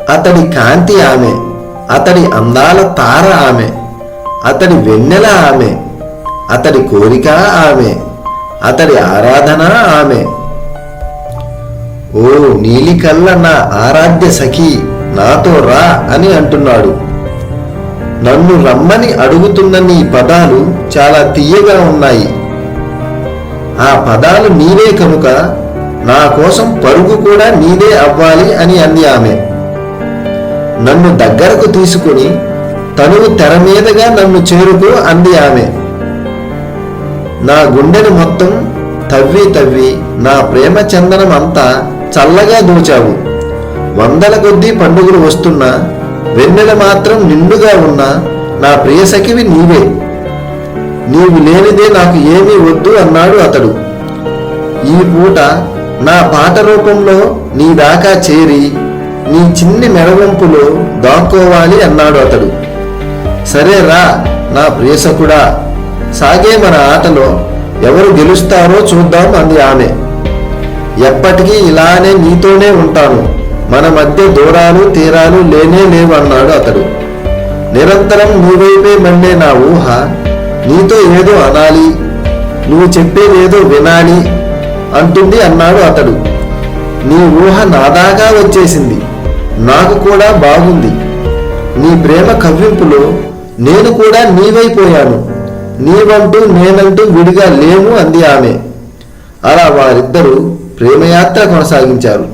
అతడి కాంతి ఆమె, అతడి అందాల తార ఆమె, అతడి వెన్నెల ఆమె, అతడి కోరిక ఆమె, అతడి ఆరాధన ఆమె. ఓ నీలికల్ల నా ఆరాధ్య సఖి, నాతో రా అని అంటున్నాడు. నన్ను రమ్మని అడుగుతున్న నీ పదాలు చాలా తీయగా ఉన్నాయి. ఆ పదాలు నీవే కనుక నా కోసం పరుగు కూడా నీదే అవ్వాలి అని అంది ఆమె. నన్ను దగ్గరకు తీసుకుని తనువు తెర మీదగా నన్ను చేరుకో అంది ఆమె. నా గుండెను మొత్తం తవ్వి తవ్వి నా ప్రేమ చందనం అంతా చల్లగా దోచావు. వందల కొద్దీ పండుగలు వస్తున్నా వెన్నెల మాత్రం నిండుగా ఉన్న నా ప్రియసఖివి నీవే. నీవు లేనిదే నాకు ఏమీ వద్దు అన్నాడు అతడు. ఈ పూట నా పాట రూపంలో నీ దాకా చేరి నీ చిన్ని మెడవంపులో దాక్కోవాలి అన్నాడు అతడు. సరే రా నా ప్రియసఖుడా, సాగే మన ఆటలో ఎవరు గెలుస్తారో చూద్దాం అంది ఆమె. ఎప్పటికీ ఇలానే నీతోనే ఉంటాను, మన మధ్య దూరాలు తీరాలు లేనే లేవు అన్నాడు అతడు. నిరంతరం నీవైపే మళ్ళే నా ఊహ, నీతో ఏదో అనాలి, నువ్వు చెప్పేదేదో వినాలి అంటుంది అన్నాడు అతడు. నీ ఊహ నాదాగా వచ్చేసింది, నాకు కూడా బాగుంది. నీ ప్రేమ కవ్వింపులో నేను కూడా నీవైపోయాను, నీవంటూ నేనంటూ విడిగా లేము అంది ఆమె. అలా వారిద్దరూ ప్రేమయాత్ర కొనసాగించారు.